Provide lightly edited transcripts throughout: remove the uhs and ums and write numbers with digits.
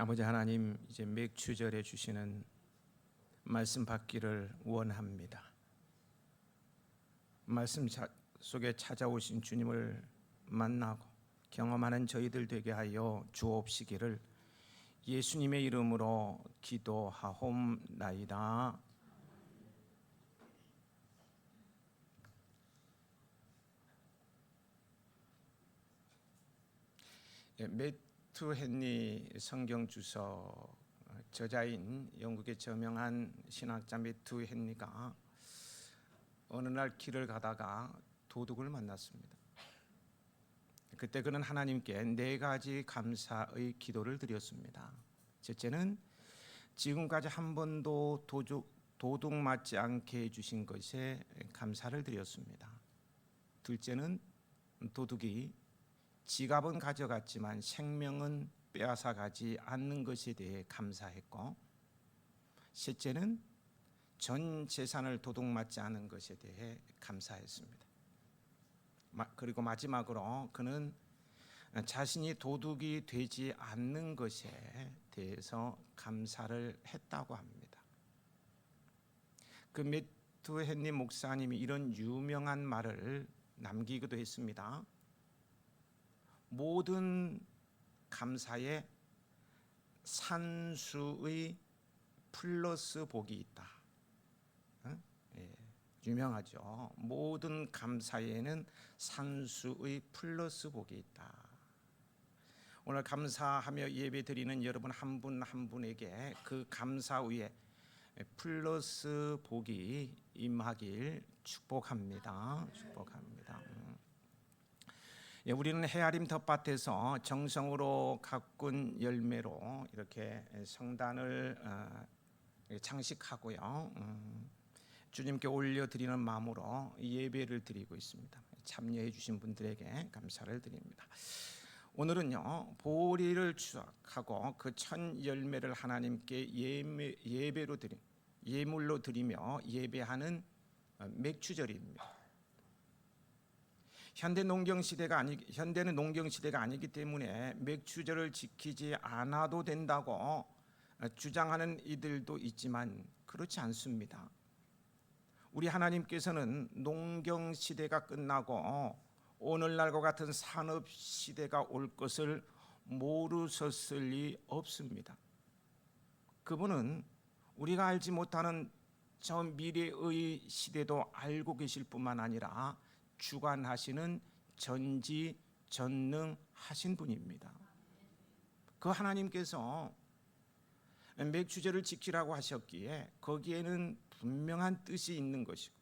아버지 하나님, 이제 맥주절에 주시는 말씀 받기를 원합니다. 말씀 속에 찾아오신 주님을 만나고 경험하는 저희들 되게 하여 주옵시기를 예수님의 이름으로 기도하옵나이다. 매튜 헨리 성경 주석 저자인 영국의 저명한 신학자 매튜 헨리가 어느 날 길을 가다가 도둑을 만났습니다. 그때 그는 하나님께 4가지 감사의 기도를 드렸습니다. 첫째는 지금까지 한 번도 도둑 맞지 않게 해주신 것에 감사를 드렸습니다. 둘째는 도둑이 지갑은 가져갔지만 생명은 빼앗아 가지 않는 것에 대해 감사했고, 셋째는 전 재산을 도둑 맞지 않은 것에 대해 감사했습니다. 그리고 마지막으로 그는 자신이 도둑이 되지 않는 것에 대해서 감사를 했다고 합니다. 그 매튜 헨리 목사님이 이런 유명한 말을 남기기도 했습니다. 모든 감사에 산수의 플러스 복이 있다. 유명하죠. 모든 감사에는 산수의 플러스 복이 있다. 오늘 감사하며 예배 드리는 여러분 한 분 한 분에게 그 감사 위에 플러스 복이 임하길 축복합니다. 축복합니다. 우리는 헤아림 텃밭에서 정성으로 가꾼 열매로 이렇게 성단을 장식하고요, 주님께 올려드리는 마음으로 예배를 드리고 있습니다. 참여해 주신 분들에게 감사를 드립니다. 오늘은요, 보리를 추악하고 그 첫 열매를 하나님께 예물로 드리며 예배하는 맥주절입니다. 현대는 농경 시대가 아니기 때문에 맥주절을 지키지 않아도 된다고 주장하는 이들도 있지만 그렇지 않습니다. 우리 하나님께서는 농경 시대가 끝나고 오늘날과 같은 산업 시대가 올 것을 모르셨을 리 없습니다. 그분은 우리가 알지 못하는 저 미래의 시대도 알고 계실 뿐만 아니라 주관하시는 전지전능하신 분입니다. 그 하나님께서 맥주절을 지키라고 하셨기에 거기에는 분명한 뜻이 있는 것이고,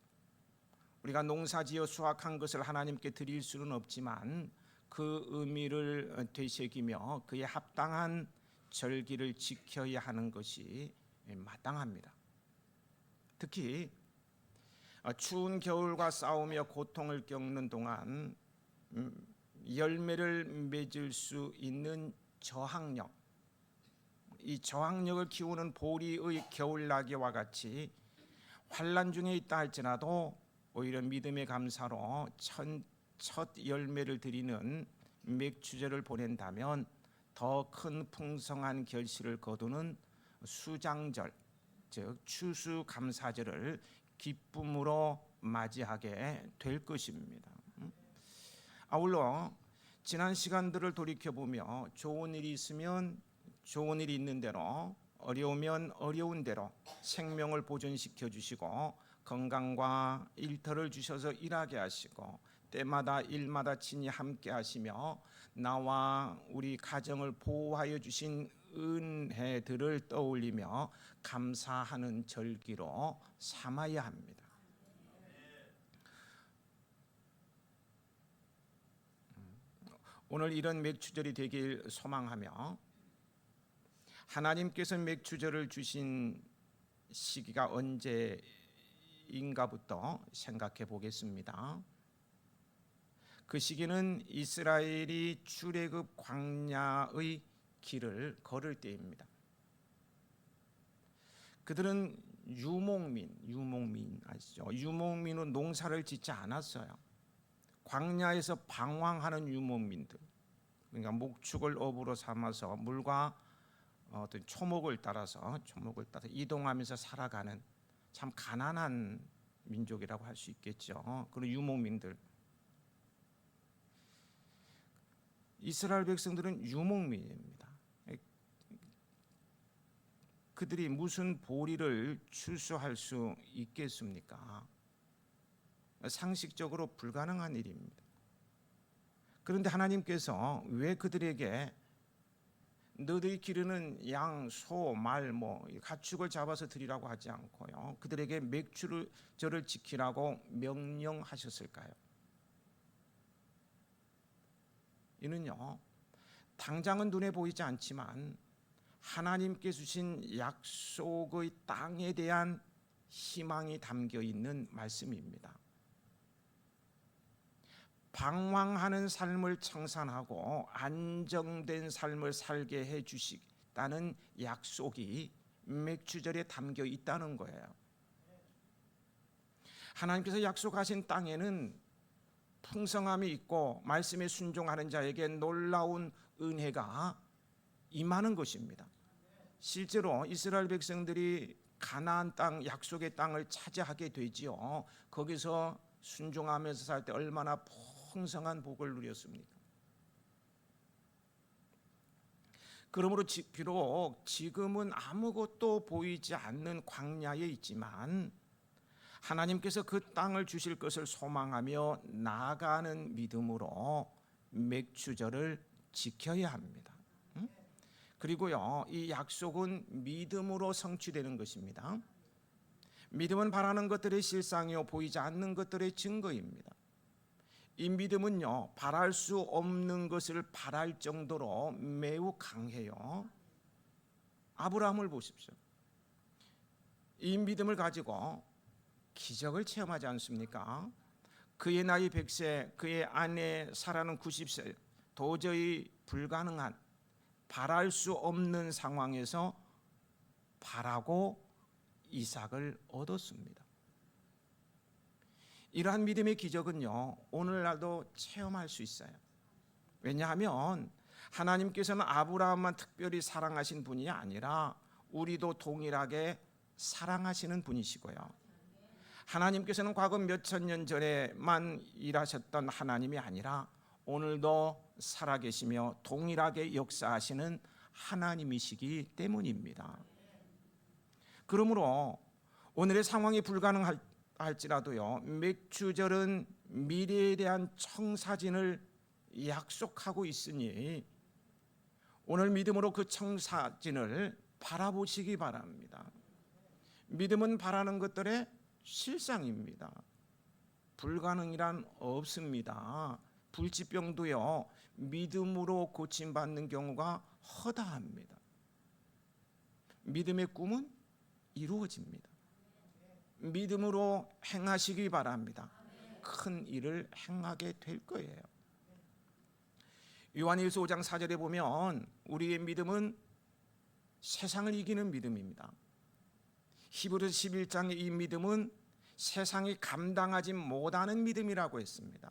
우리가 농사지어 수확한 것을 하나님께 드릴 수는 없지만 그 의미를 되새기며 그에 합당한 절기를 지켜야 하는 것이 마땅합니다. 특히 추운 겨울과 싸우며 고통을 겪는 동안 열매를 맺을 수 있는 저항력, 이 저항력을 키우는 보리의 겨울나기와 같이 환난 중에 있다 할지라도 오히려 믿음의 감사로 첫 열매를 드리는 맥주절을 보낸다면 더 큰 풍성한 결실을 거두는 수장절, 즉 추수감사절을 기쁨으로 맞이하게 될 것입니다. 아울러 지난 시간들을 돌이켜보며 좋은 일이 있으면 좋은 일이 있는 대로, 어려우면 어려운 대로 생명을 보존시켜 주시고 건강과 일터를 주셔서 일하게 하시고 때마다 일마다 친히 함께 하시며 나와 우리 가정을 보호하여 주신 은혜들을 떠올리며 감사하는 절기로 삼아야 합니다. 오늘 이런 맥주절이 되길 소망하며 하나님께서 맥주절을 주신 시기가 언제인가부터 생각해 보겠습니다. 그 시기는 이스라엘이 출애굽 광야의 길을 걸을 때입니다. 그들은 유목민 아시죠? 유목민은 농사를 짓지 않았어요. 광야에서 방황하는 유목민들, 그러니까 목축을 업으로 삼아서 물과 어떤 초목을 따라서 이동하면서 살아가는 참 가난한 민족이라고 할 수 있겠죠. 그런 유목민들. 이스라엘 백성들은 유목민입니다. 그들이 무슨 보리를 출수할 수 있겠습니까? 상식적으로 불가능한 일입니다. 그런데 하나님께서 왜 그들에게 너희들이 기르는 양, 소, 말, 가축을 잡아서 드리라고 하지 않고요, 그들에게 맥주절을 지키라고 명령하셨을까요? 이는요, 당장은 눈에 보이지 않지만 하나님께 주신 약속의 땅에 대한 희망이 담겨 있는 말씀입니다. 방황하는 삶을 청산하고 안정된 삶을 살게 해 주시다는 약속이 맥주절에 담겨 있다는 거예요. 하나님께서 약속하신 땅에는 풍성함이 있고 말씀에 순종하는 자에게 놀라운 은혜가 임하는 것입니다. 실제로 이스라엘 백성들이 가나안 땅, 약속의 땅을 차지하게 되지요. 거기서 순종하면서 살 때 얼마나 풍성한 복을 누렸습니까? 그러므로 비록 지금은 아무것도 보이지 않는 광야에 있지만 하나님께서 그 땅을 주실 것을 소망하며 나아가는 믿음으로 맥주절을 지켜야 합니다. 그리고요, 이 약속은 믿음으로 성취되는 것입니다. 믿음은 바라는 것들의 실상이요 보이지 않는 것들의 증거입니다. 이 믿음은요, 바랄 수 없는 것을 바랄 정도로 매우 강해요. 아브라함을 보십시오. 이 믿음을 가지고 기적을 체험하지 않습니까? 그의 나이 100세, 그의 아내 사라는 90세, 도저히 불가능한, 바랄 수 없는 상황에서 바라고 이삭을 얻었습니다. 이러한 믿음의 기적은요, 오늘날도 체험할 수 있어요. 왜냐하면 하나님께서는 아브라함만 특별히 사랑하신 분이 아니라 우리도 동일하게 사랑하시는 분이시고요, 하나님께서는 과거 몇천 년 전에만 일하셨던 하나님이 아니라 오늘도 살아계시며 동일하게 역사하시는 하나님이시기 때문입니다. 그러므로 오늘의 상황이 불가능할지라도요, 맥주절은 미래에 대한 청사진을 약속하고 있으니 오늘 믿음으로 그 청사진을 바라보시기 바랍니다. 믿음은 바라는 것들의 실상입니다. 불가능이란 없습니다. 불치병도요, 믿음으로 고침받는 경우가 허다합니다. 믿음의 꿈은 이루어집니다. 믿음으로 행하시기 바랍니다. 큰 일을 행하게 될 거예요. 요한일서 5장 4절에 보면 우리의 믿음은 세상을 이기는 믿음입니다. 히브리서 11장의 이 믿음은 세상이 감당하지 못하는 믿음이라고 했습니다.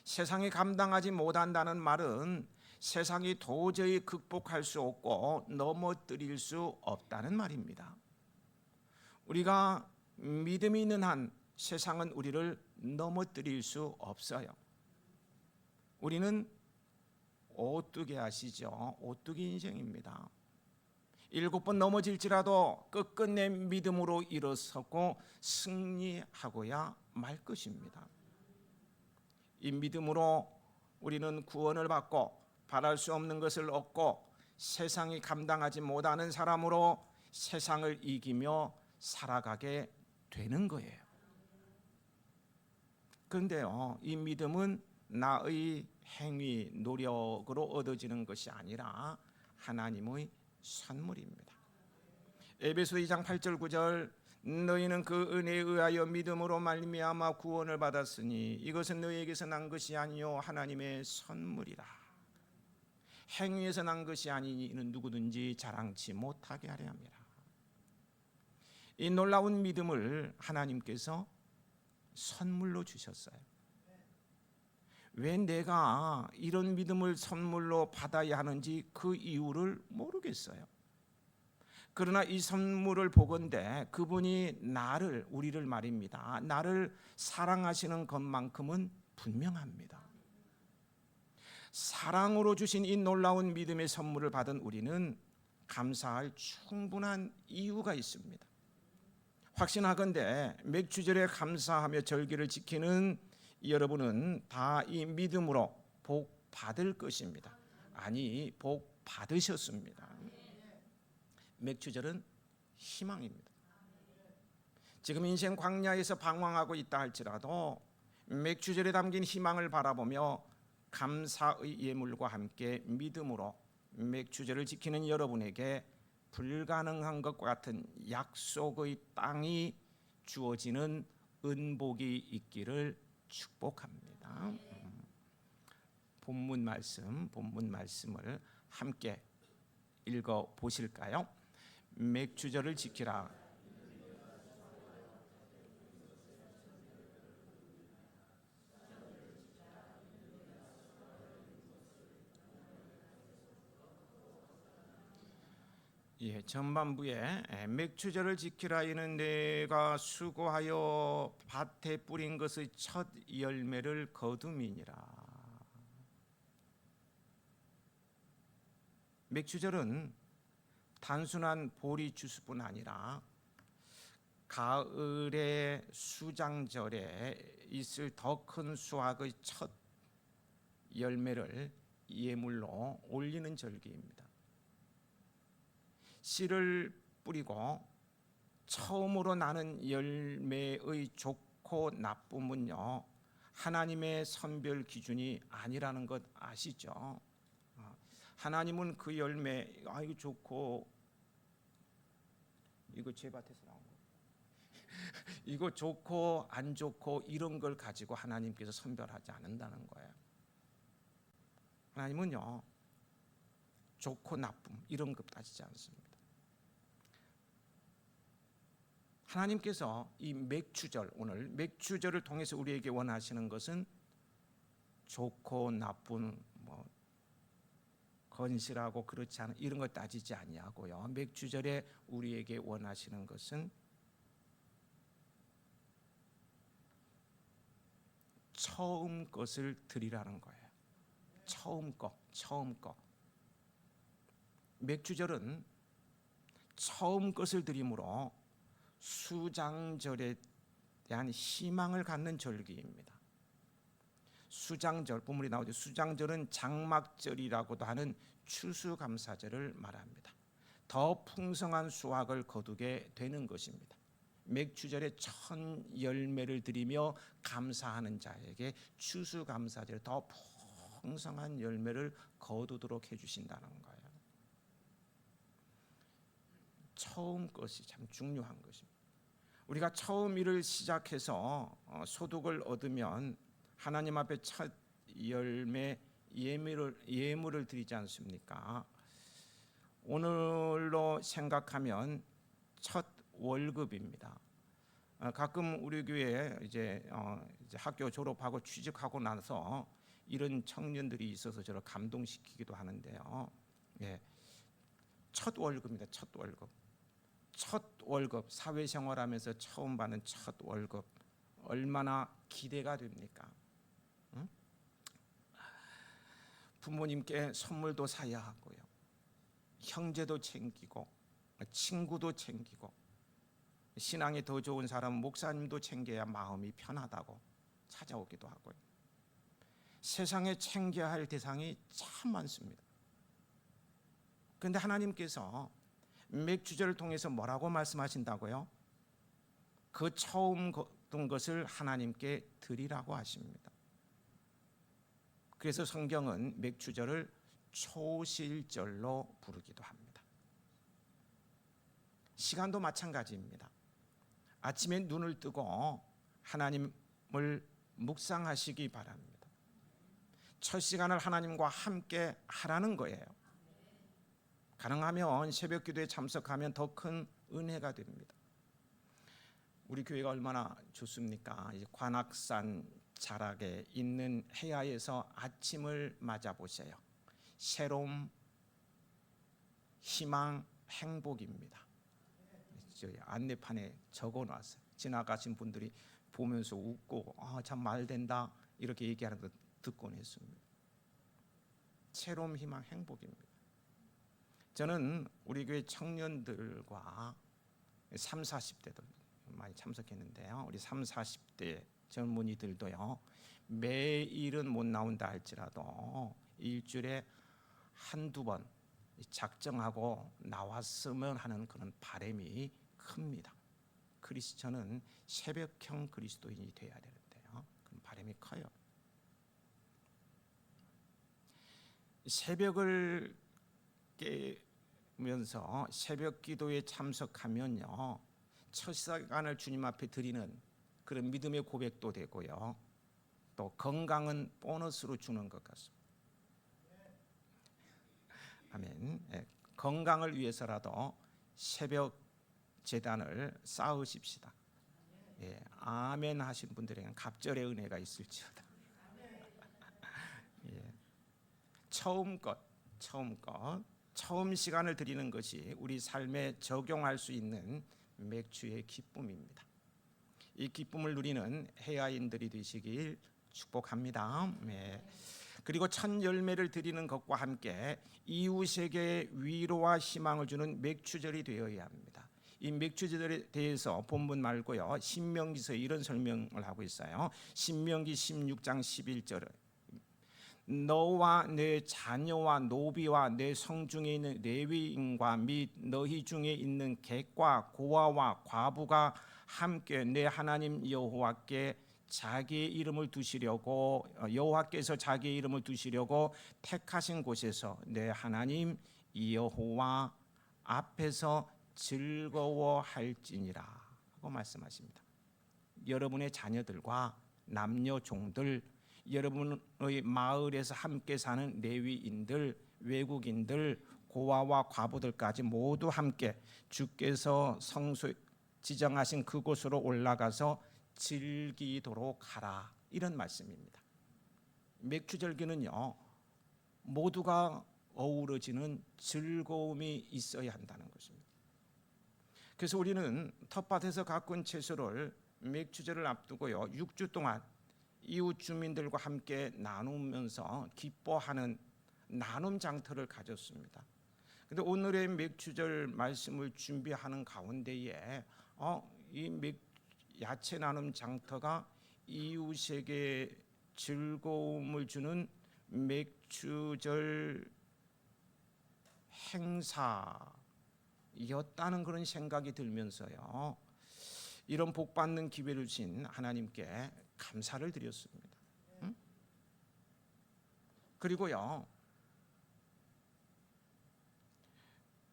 세상이 감당하지 못한다는 말은 세상이 도저히 극복할 수 없고 넘어뜨릴 수 없다는 말입니다. 우리가 믿음이 있는 한 세상은 우리를 넘어뜨릴 수 없어요. 우리는 오뚜기 아시죠? 오뚜기 인생입니다. 7번 넘어질지라도 끝끝내 믿음으로 일어서고 승리하고야 말 것입니다. 이 믿음으로 우리는 구원을 받고 바랄 수 없는 것을 얻고 세상이 감당하지 못하는 사람으로 세상을 이기며 살아가게 되는 거예요. 그런데요, 이 믿음은 나의 행위, 노력으로 얻어지는 것이 아니라 하나님의 선물입니다. 에베소 2장 8절 9절 너희는 그 은혜에 의하여 믿음으로 말미암아 구원을 받았으니 이것은 너희에게서 난 것이 아니요 하나님의 선물이라. 행위에서 난 것이 아니니 이는 누구든지 자랑치 못하게 하려 함이라. 이 놀라운 믿음을 하나님께서 선물로 주셨어요. 왜 내가 이런 믿음을 선물로 받아야 하는지 그 이유를 모르겠어요. 그러나 이 선물을 보건대 그분이 우리를 말입니다, 나를 사랑하시는 것만큼은 분명합니다. 사랑으로 주신 이 놀라운 믿음의 선물을 받은 우리는 감사할 충분한 이유가 있습니다. 확신하건대 맥주절에 감사하며 절기를 지키는 여러분은 다 이 믿음으로 복 받을 것입니다. 아니, 복 받으셨습니다. 맥주절은 희망입니다. 지금 인생 광야에서 방황하고 있다 할지라도 맥주절에 담긴 희망을 바라보며 감사의 예물과 함께 믿음으로 맥주절을 지키는 여러분에게 불가능한 것과 같은 약속의 땅이 주어지는 은복이 있기를 축복합니다. 본문 말씀을 함께 읽어 보실까요? 맥주절을 지키라. 전반부에 맥주절을 지키라 이는 내가 수고하여 밭에 뿌린 것의 첫 열매를 거둠이니라. 맥주절은 단순한 보리 주스뿐 아니라 가을의 수장절에 있을 더 큰 수확의 첫 열매를 예물로 올리는 절기입니다. 씨를 뿌리고 처음으로 나는 열매의 좋고 나쁨은요, 하나님의 선별 기준이 아니라는 것 아시죠? 하나님은 그 열매, 이거 좋고, 이거 제 밭에서 나온 거, 이거 좋고 안 좋고 이런 걸 가지고 하나님께서 선별하지 않는다는 거예요. 하나님은요, 좋고 나쁨 이런 것 따지지 않습니다. 하나님께서 이 맥주절, 오늘 맥주절을 통해서 우리에게 원하시는 것은 좋고 나쁜, 건실하고 그렇지 않은 이런 걸 따지지 아니하고요, 맥주절에 우리에게 원하시는 것은 처음 것을 드리라는 거예요. 처음 거. 맥주절은 처음 것을 드림으로 수장절에 대한 희망을 갖는 절기입니다. 수장절, 본문이 나오죠. 수장절은 장막절이라고도 하는 추수감사절을 말합니다. 더 풍성한 수확을 거두게 되는 것입니다. 맥주절에 첫 열매를 드리며 감사하는 자에게 추수감사절 더 풍성한 열매를 거두도록 해주신다는 거예요. 처음 것이 참 중요한 것입니다. 우리가 처음 일을 시작해서 소득을 얻으면 하나님 앞에 첫 열매 예물을 드리지 않습니까? 오늘로 생각하면 첫 월급입니다. 가끔 우리 교회에 이제 학교 졸업하고 취직하고 나서 이런 청년들이 있어서 저를 감동시키기도 하는데요. 첫 월급입니다. 첫 월급, 사회생활하면서 처음 받는 첫 월급 얼마나 기대가 됩니까? 응? 부모님께 선물도 사야 하고요, 형제도 챙기고 친구도 챙기고, 신앙이 더 좋은 사람은 목사님도 챙겨야 마음이 편하다고 찾아오기도 하고요. 세상에 챙겨야 할 대상이 참 많습니다. 그런데 하나님께서 맥주절을 통해서 뭐라고 말씀하신다고요? 그 처음 거둔 것을 하나님께 드리라고 하십니다. 그래서 성경은 맥주절을 초실절로 부르기도 합니다. 시간도 마찬가지입니다. 아침에 눈을 뜨고 하나님을 묵상하시기 바랍니다. 첫 시간을 하나님과 함께 하라는 거예요. 가능하면 새벽 기도에 참석하면 더 큰 은혜가 됩니다. 우리 교회가 얼마나 좋습니까? 이제 관악산 자락에 있는 해야에서 아침을 맞아보세요. 새로움, 희망, 행복입니다. 저희 안내판에 적어놨어요. 지나가신 분들이 보면서 웃고 참 말된다 이렇게 얘기하는 거 듣곤 했습니다. 새로움, 희망, 행복입니다. 저는 우리 교회 청년들과 3, 40대들 많이 참석했는데요. 우리 3, 40대 젊은이들도요. 매일은 못 나온다 할지라도 일주일에 한두 번 작정하고 나왔으면 하는 그런 바람이 큽니다. 크리스천은 새벽형 그리스도인이 돼야 되는데요. 그런 바람이 커요. 새벽을 깨면서 새벽 기도에 참석하면요. 첫 시간을 주님 앞에 드리는 그런 믿음의 고백도 되고요. 또 건강은 보너스로 주는 것 같습니다. 아멘. 건강을 위해서라도 새벽 제단을 쌓으십시다. 아멘 하신 분들에게는 갑절의 은혜가 있을지어다. 처음 시간을 드리는 것이 우리 삶에 적용할 수 있는 맥주의 기쁨입니다. 이 기쁨을 누리는 해야인들이 되시길 축복합니다. 그리고 첫 열매를 드리는 것과 함께 이웃에게 위로와 희망을 주는 맥주절이 되어야 합니다. 이 맥주절에 대해서 본문 말고요. 신명기서에 이런 설명을 하고 있어요. 신명기 16장 11절 너와 내 자녀와 노비와 내 성중에 있는 레위인과 및 너희 중에 있는 객과 고아와 과부가 함께 내 하나님 여호와께 자기의 이름을 두시려고 여호와께서 자기의 이름을 두시려고 택하신 곳에서 내 하나님 여호와 앞에서 즐거워할지니라 하고 말씀하십니다. 여러분의 자녀들과 남녀 종들, 여러분의 마을에서 함께 사는 레위인들, 외국인들, 고아와 과부들까지 모두 함께 주께서 성소 지정하신 그곳으로 올라가서 즐기도록 하라, 이런 말씀입니다. 맥주절기는요, 모두가 어우러지는 즐거움이 있어야 한다는 것입니다. 그래서 우리는 텃밭에서 가꾼 채소를 맥주절을 앞두고요 6주 동안 이웃 주민들과 함께 나누면서 기뻐하는 나눔 장터를 가졌습니다. 근데 오늘의 맥주절 말씀을 준비하는 가운데에 이 야채 나눔 장터가 이웃에게 즐거움을 주는 맥주절 행사였다는 그런 생각이 들면서요. 이런 복 받는 기회를 주신 하나님께 감사를 드렸습니다. 그리고요.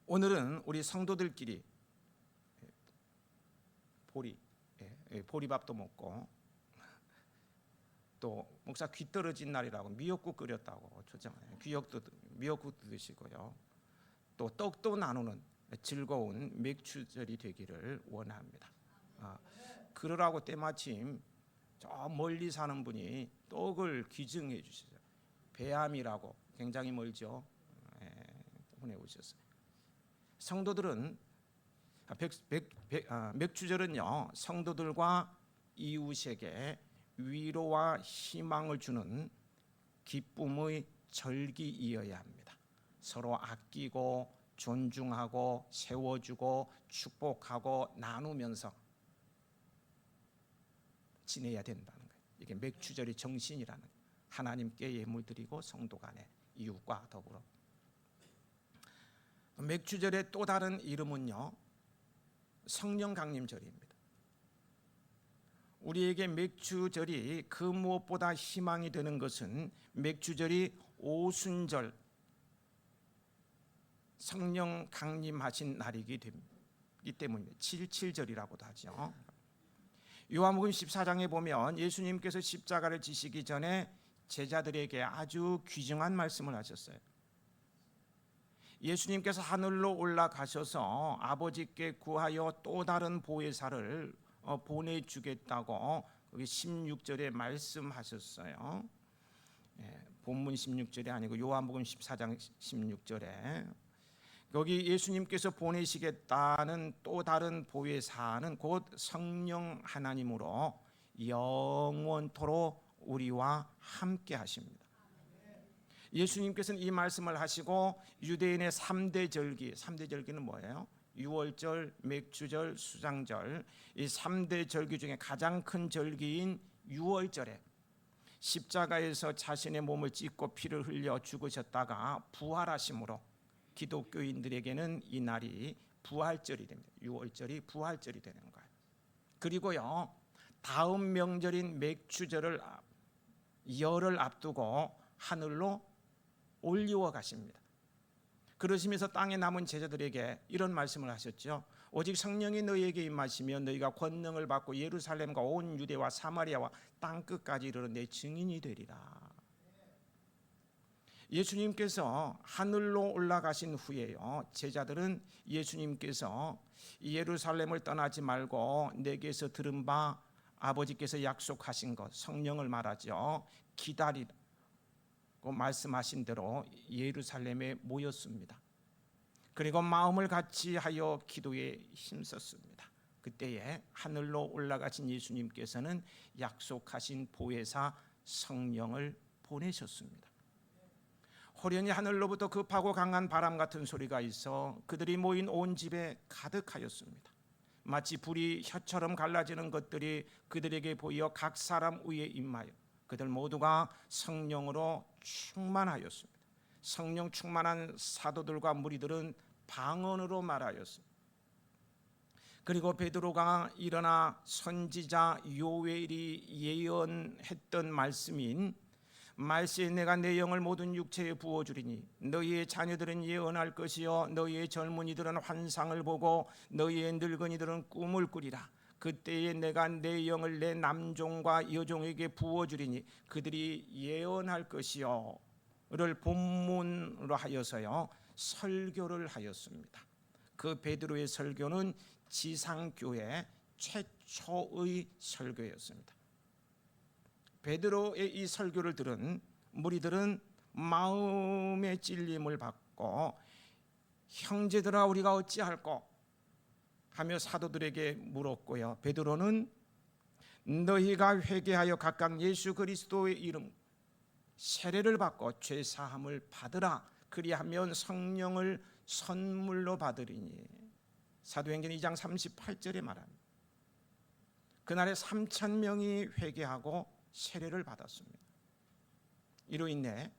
오늘은 우리 성도들끼리 보리밥도 먹고 또 목사 귀 떨어진 날이라고 미역국 끓였다고 초장에 미역국도 드시고요. 또 떡도 나누는 즐거운 맥주절이 되기를 원합니다. 그러라고 때마침 저 멀리 사는 분이 떡을 기증해 주시죠. 배암이라고 굉장히 멀죠. 보내오셨어요. 성도들은 맥주절은요 성도들과 이웃에게 위로와 희망을 주는 기쁨의 절기이어야 합니다. 서로 아끼고 존중하고 세워주고 축복하고 나누면서 지내야 된다는 거예요. 이게 맥주절의 정신이라는 거예요. 하나님께 예물 드리고 성도 간에 이웃과 더불어. 맥주절의 또 다른 이름은요 성령 강림절입니다. 우리에게 맥주절이 그 무엇보다 희망이 되는 것은 맥주절이 오순절 성령 강림하신 날이기 때문입니다. 77절이라고도 하죠. 요한복음 14장에 보면 예수님께서 십자가를 지시기 전에 제자들에게 아주 귀중한 말씀을 하셨어요. 예수님께서 하늘로 올라가셔서 아버지께 구하여 또 다른 보혜사를 보내주겠다고 여기 16절에 말씀하셨어요. 본문 16절이 아니고 요한복음 14장 16절에 여기 예수님께서 보내시겠다는 또 다른 보혜사는 곧 성령 하나님으로 영원토록 우리와 함께 하십니다. 예수님께서는 이 말씀을 하시고 유대인의 3대 절기, 3대 절기는 뭐예요? 유월절, 맥주절, 수장절, 이 3대 절기 중에 가장 큰 절기인 유월절에 십자가에서 자신의 몸을 찢고 피를 흘려 죽으셨다가 부활하심으로 기독교인들에게는 이 날이 부활절이 됩니다. 유월절이 부활절이 되는 거예요. 그리고요, 다음 명절인 맥주절을 열을 앞두고 하늘로 올리워 가십니다. 그러시면서 땅에 남은 제자들에게 이런 말씀을 하셨죠. 오직 성령이 너희에게 임하시면 너희가 권능을 받고 예루살렘과 온 유대와 사마리아와 땅끝까지 이르러 내 증인이 되리라. 예수님께서 하늘로 올라가신 후에요, 제자들은 예수님께서 예루살렘을 떠나지 말고 내게서 들은 바 아버지께서 약속하신 것 성령을 말하죠. 기다리고 말씀하신 대로 예루살렘에 모였습니다. 그리고 마음을 같이하여 기도에 힘썼습니다. 그때에 하늘로 올라가신 예수님께서는 약속하신 보혜사 성령을 보내셨습니다. 호련히 하늘로부터 급하고 강한 바람 같은 소리가 있어 그들이 모인 온 집에 가득하였습니다. 마치 불이 혀처럼 갈라지는 것들이 그들에게 보여 각 사람 위에 임하여 그들 모두가 성령으로 충만하였습니다. 성령 충만한 사도들과 무리들은 방언으로 말하였습니다. 그리고 베드로가 일어나 선지자 요엘이 예언했던 말씀인 말세에 내가 내 영을 모든 육체에 부어주리니 너희의 자녀들은 예언할 것이요 너희의 젊은이들은 환상을 보고 너희의 늙은이들은 꿈을 꾸리라. 그때에 내가 내 영을 내 남종과 여종에게 부어주리니 그들이 예언할 것이요 를 본문으로 하여서요 설교를 하였습니다. 그 베드로의 설교는 지상교회 최초의 설교였습니다. 베드로의 이 설교를 들은 무리들은 마음의 찔림을 받고 형제들아 우리가 어찌할꼬 하며 사도들에게 물었고요. 베드로는 너희가 회개하여 각각 예수 그리스도의 이름 세례를 받고 죄 사함을 받으라. 그리하면 성령을 선물로 받으리니. 사도행전 2장 38절에 말합니다. 그날에 3,000명이 회개하고 세례를 받았습니다. 이로 인해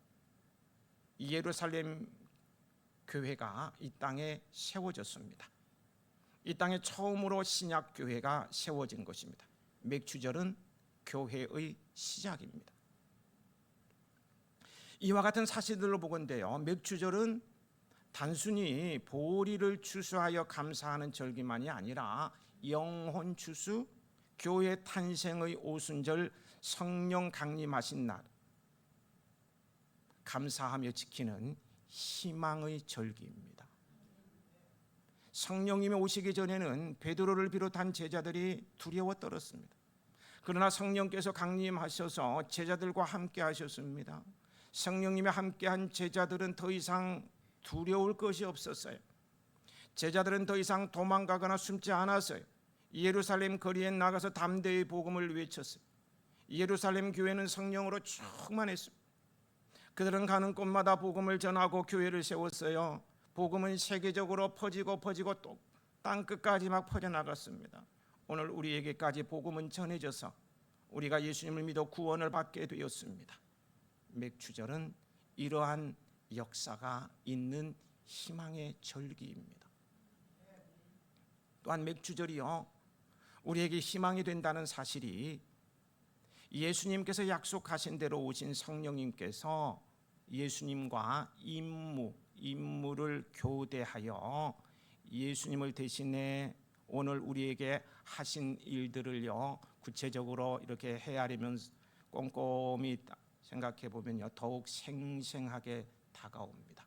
예루살렘 교회가 이 땅에 세워졌습니다. 이 땅에 처음으로 신약 교회가 세워진 것입니다. 맥주절은 교회의 시작입니다. 이와 같은 사실들로 보건대요, 맥주절은 단순히 보리를 추수하여 감사하는 절기만이 아니라 영혼 추수, 교회 탄생의 오순절, 성령 강림하신 날 감사하며 지키는 희망의 절기입니다. 성령님이 오시기 전에는 베드로를 비롯한 제자들이 두려워 떨었습니다. 그러나 성령께서 강림하셔서 제자들과 함께 하셨습니다. 성령님이 함께한 제자들은 더 이상 두려울 것이 없었어요. 제자들은 더 이상 도망가거나 숨지 않았어요. 예루살렘 거리에 나가서 담대히 복음을 외쳤어요. 예루살렘 교회는 성령으로 충만했습니다. 그들은 가는 곳마다 복음을 전하고 교회를 세웠어요. 복음은 세계적으로 퍼지고 또 땅끝까지 막 퍼져나갔습니다. 오늘 우리에게까지 복음은 전해져서 우리가 예수님을 믿어 구원을 받게 되었습니다. 맥주절은 이러한 역사가 있는 희망의 절기입니다. 또한 맥주절이요 우리에게 희망이 된다는 사실이 예수님께서 약속하신 대로 오신 성령님께서 예수님과 임무를 교대하여 예수님을 대신해 오늘 우리에게 하신 일들을요 구체적으로 이렇게 헤아리면 꼼꼼히 생각해 보면요 더욱 생생하게 다가옵니다.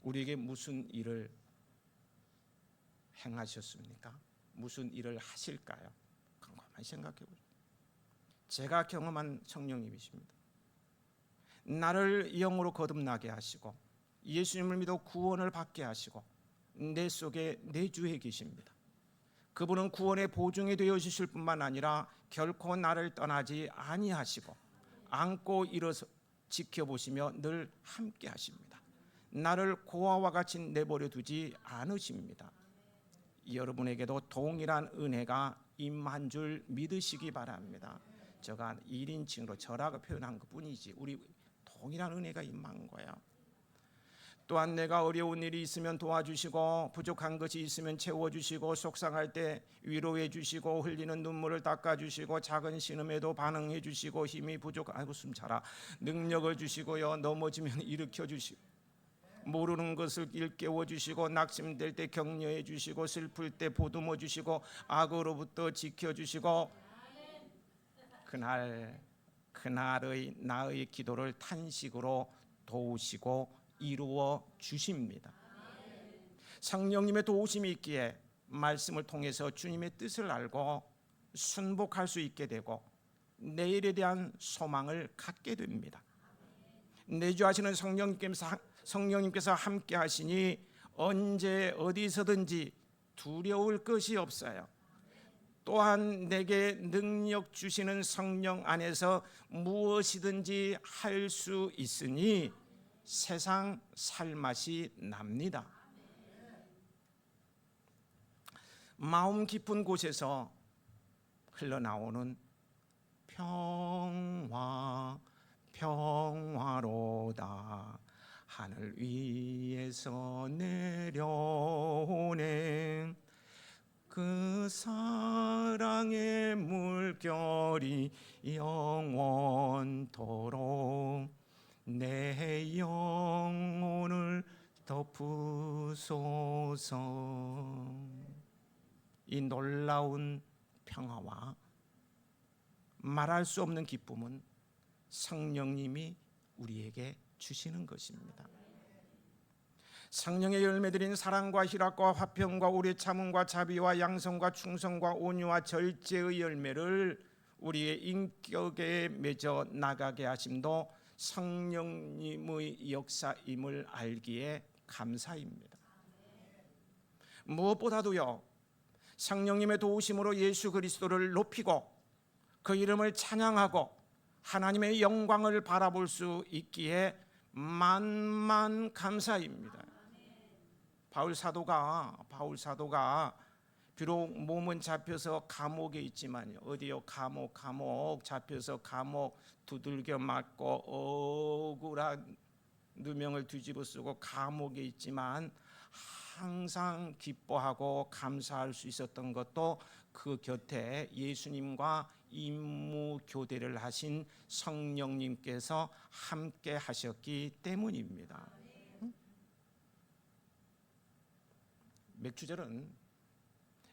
우리에게 무슨 일을 행하셨습니까? 무슨 일을 하실까요? 곰곰이 생각해 보세요. 제가 경험한 성령님이십니다. 나를 영으로 거듭나게 하시고 예수님을 믿어 구원을 받게 하시고 내 속에 내주해 계십니다. 그분은 구원의 보증이 되어 주실 뿐만 아니라 결코 나를 떠나지 아니하시고 안고 일어서 지켜보시며 늘 함께 하십니다. 나를 고아와 같이 내버려 두지 않으십니다. 여러분에게도 동일한 은혜가 임한 줄 믿으시기 바랍니다. 제가 1인칭으로 저라고 표현한 것뿐이지 우리 동일한 은혜가 임한 거예요. 또한 내가 어려운 일이 있으면 도와주시고 부족한 것이 있으면 채워주시고 속상할 때 위로해 주시고 흘리는 눈물을 닦아주시고 작은 신음에도 반응해 주시고 힘이 아이고 숨 차라 능력을 주시고요 넘어지면 일으켜 주시고 모르는 것을 일깨워 주시고 낙심될 때 격려해 주시고 슬플 때 보듬어 주시고 악으로부터 지켜 주시고 그날의 나의 기도를 탄식으로 도우시고 이루어 주십니다. 성령님의 도우심이 있기에 말씀을 통해서 주님의 뜻을 알고 순복할 수 있게 되고 내일에 대한 소망을 갖게 됩니다. 내주하시는 성령님께서 함께 하시니 언제 어디서든지 두려울 것이 없어요. 또한 내게 능력 주시는 성령 안에서 무엇이든지 할 수 있으니 세상 살맛이 납니다. 마음 깊은 곳에서 흘러나오는 평화로다 하늘 위에서 내려오네 그 사랑의 물결이 영원토록 내 영혼을 덮으소서. 이 놀라운 평화와 말할 수 없는 기쁨은 성령님이 우리에게 주시는 것입니다. 성령의 열매들인 사랑과 희락과 화평과 오래 참음과 자비와 양성과 충성과 온유와 절제의 열매를 우리의 인격에 맺어 나가게 하심도 성령님의 역사임을 알기에 감사입니다. 무엇보다도요 성령님의 도우심으로 예수 그리스도를 높이고 그 이름을 찬양하고 하나님의 영광을 바라볼 수 있기에 만만 감사입니다. 바울 사도가 비록 몸은 잡혀서 감옥에 있지만요 어디요 감옥 잡혀서 감옥 두들겨 맞고 억울한 누명을 뒤집어 쓰고 감옥에 있지만 항상 기뻐하고 감사할 수 있었던 것도 그 곁에 예수님과 임무 교대를 하신 성령님께서 함께 하셨기 때문입니다. 맥주절은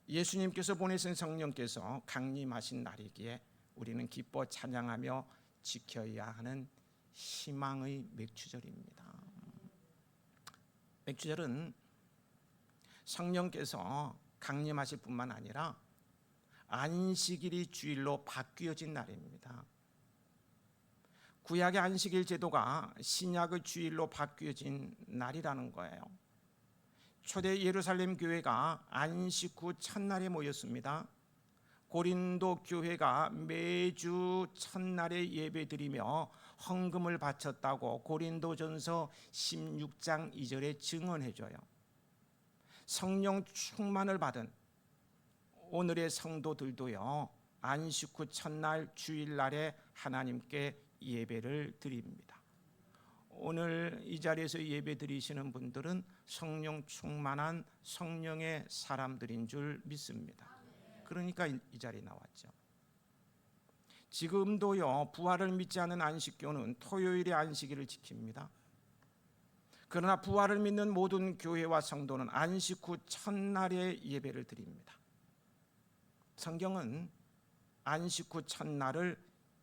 예수님께서 보내신 성령께서 강림하신 날이기에 우리는 기뻐 찬양하며 지켜야 하는 희망의 맥주절입니다. 맥주절은 성령께서 강림하실 뿐만 아니라 안식일이 주일로 바뀌어진 날입니다. 구약의 안식일 제도가 신약의 주일로 바뀌어진 날이라는 거예요. 초대 예루살렘 교회가 안식 후 첫날에 모였습니다. 고린도 교회가 매주 첫날에 예배드리며 헌금을 바쳤다고 고린도전서 16장 2절에 증언해줘요. 성령 충만을 받은 오늘의 성도들도요 안식 후 첫날 주일날에 하나님께 예배를 드립니다. 오늘 이 자리에서 예배 드리시는 분들은 성령 충만한 성령의 사람들인 줄 믿습니다. 그러니까 이 자리에 나왔죠. 지금도요 부활을 믿지 않는 안식교는 토요일에 안식일을 지킵니다. 그러나 부활을 믿는 모든 교회와 성도는 안식 후 첫날에 예배를 드립니다. 성경은 안식 후 첫날을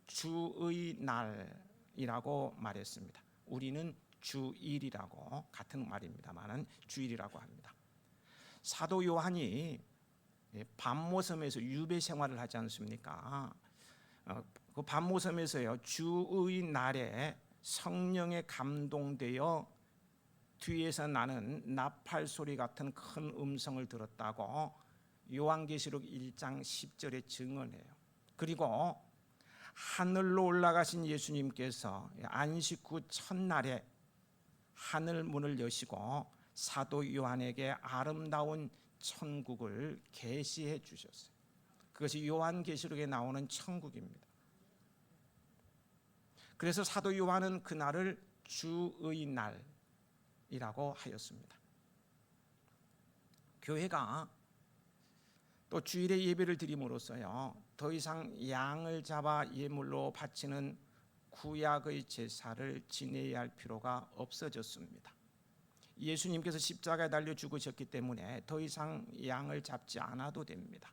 주의 날이라고 말했습니다. 우리는 주일이라고 같은 말입니다만은 주일이라고 합니다. 사도 요한이 밤모섬에서 유배 생활을 하지 않습니까? 그 반모섬에서요 주의 날에 성령에 감동되어 뒤에서 나는 나팔 소리 같은 큰 음성을 들었다고 요한계시록 1장 10절에 증언해요. 그리고 하늘로 올라가신 예수님께서 안식 후 첫날에 하늘 문을 여시고 사도 요한에게 아름다운 천국을 계시해 주셨어요. 그것이 요한계시록에 나오는 천국입니다. 그래서 사도 요한은 그날을 주의 날이라고 하였습니다. 교회가 또 주일에 예배를 드림으로써요 더 이상 양을 잡아 예물로 바치는 구약의 제사를 지내야 할 필요가 없어졌습니다. 예수님께서 십자가에 달려 죽으셨기 때문에 더 이상 양을 잡지 않아도 됩니다.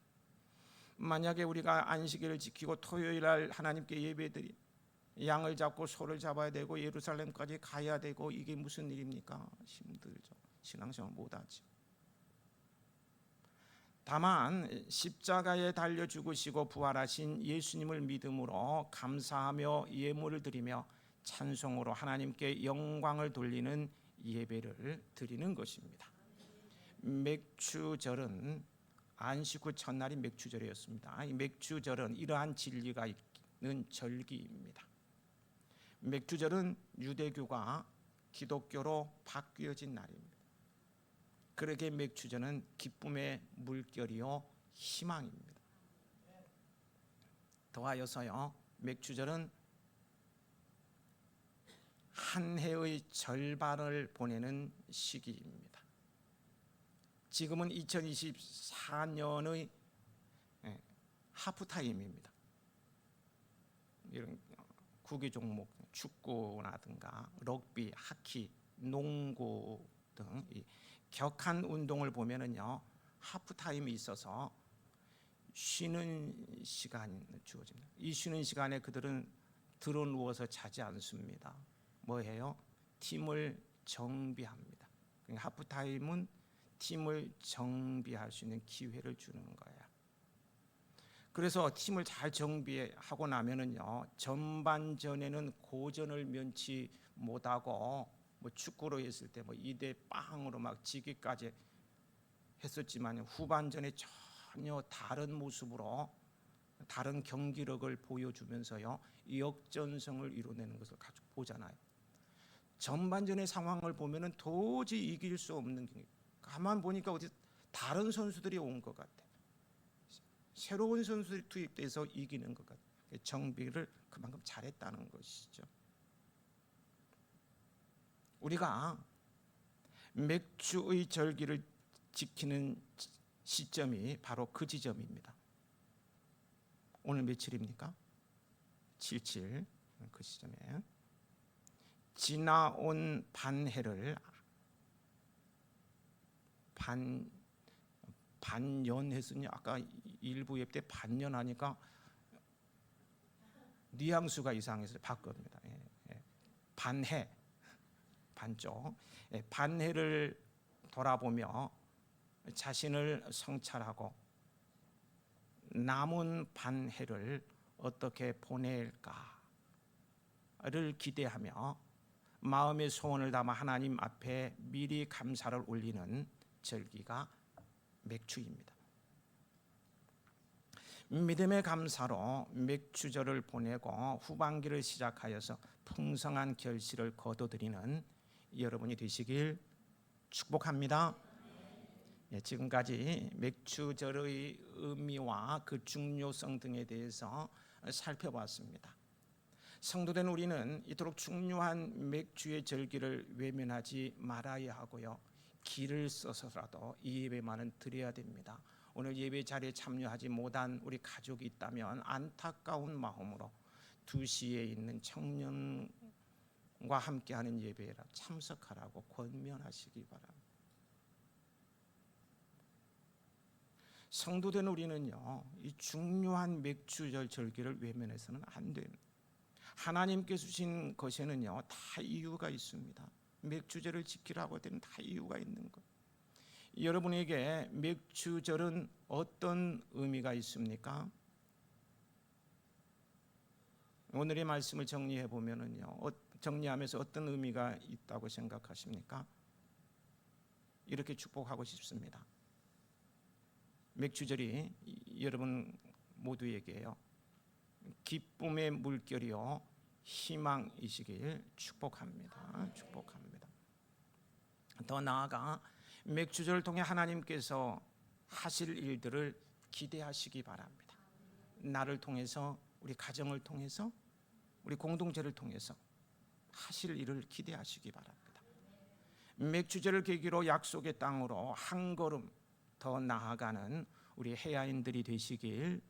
만약에 우리가 안식일을 지키고 토요일 날 하나님께 예배드리 양을 잡고 소를 잡아야 되고 예루살렘까지 가야 되고 이게 무슨 일입니까? 힘들죠. 신앙생활 못하죠. 다만 십자가에 달려 죽으시고 부활하신 예수님을 믿음으로 감사하며 예물을 드리며 찬송으로 하나님께 영광을 돌리는 예배를 드리는 것입니다. 맥주절은 안식 후 첫날이 맥주절이었습니다. 이 맥주절은 이러한 진리가 있는 절기입니다. 맥주절은 유대교가 기독교로 바뀌어진 날입니다. 그러기에 맥주절은 기쁨의 물결이요 희망입니다. 더하여서요 맥주절은 한 해의 절반을 보내는 시기입니다. 지금은 2024년의 하프타임입니다. 이런 구기 종목 축구라든가 럭비, 하키, 농구 등 격한 운동을 보면은요 하프타임이 있어서 쉬는 시간이 주어집니다. 이 쉬는 시간에 그들은 들어 누워서 자지 않습니다. 뭐해요? 팀을 정비합니다. 하프타임은 팀을 정비할 수 있는 기회를 주는 거예요. 그래서 팀을 잘 정비하고 나면은요 전반전에는 고전을 면치 못하고 뭐 축구로 했을 때 뭐 2대 0으로 막 지기까지 했었지만 후반전에 전혀 다른 모습으로 다른 경기력을 보여주면서요 역전승을 이뤄내는 것을 가지고 보잖아요. 전반전의 상황을 보면은 도저히 이길 수 없는 경기. 가만 보니까 어디 다른 선수들이 온 것 같아. 새로운 선수들이 투입돼서 이기는 것 같아. 정비를 그만큼 잘했다는 것이죠. 우리가 맥주의 절기를 지키는 시점이 바로 그 지점입니다. 오늘 며칠입니까? 77. 그 시점에 지나온 반해를 반년 했으니 아까 일부 예배 때 반년 하니까 뉘앙스가 이상해서 바꿉니다. 반해 반쪽 반해를 돌아보며 자신을 성찰하고 남은 반해를 어떻게 보낼까를 기대하며 마음의 소원을 담아 하나님 앞에 미리 감사를 올리는 절기가 맥주입니다. 믿음의 감사로 맥주절을 보내고 후반기를 시작하여서 풍성한 결실을 거둬들이는 여러분이 되시길 축복합니다. 지금까지 맥주절의 의미와 그 중요성 등에 대해서 살펴봤습니다. 성도된 우리는 이토록 중요한 맥주의 절기를 외면하지 말아야 하고요. 길을 써서라도 이 예배만은 드려야 됩니다. 오늘 예배 자리에 참여하지 못한 우리 가족이 있다면 안타까운 마음으로 2시에 있는 청년과 함께하는 예배에 참석하라고 권면하시기 바랍니다. 성도된 우리는요, 이 중요한 맥주절 절기를 외면해서는 안 됩니다. 하나님께서 주신 것에는요, 다 이유가 있습니다. 맥주절을 지키라고 할 때는 다 이유가 있는 것. 여러분에게 맥주절은 어떤 의미가 있습니까? 오늘의 말씀을 정리해 보면은요, 정리하면서 어떤 의미가 있다고 생각하십니까? 이렇게 축복하고 싶습니다. 맥주절이 여러분 모두에게요, 기쁨의 물결이요 희망이시길 축복합니다. 축복합니다. 더 나아가 맥주절을 통해 하나님께서 하실 일들을 기대하시기 바랍니다. 나를 통해서, 우리 가정을 통해서, 우리 공동체를 통해서 하실 일을 기대하시기 바랍니다. 맥주절을 계기로 약속의 땅으로 한 걸음 더 나아가는 우리 해야인들이 되시길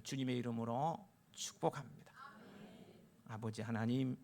주님의 이름으로 축복합니다. 아버지 하나님,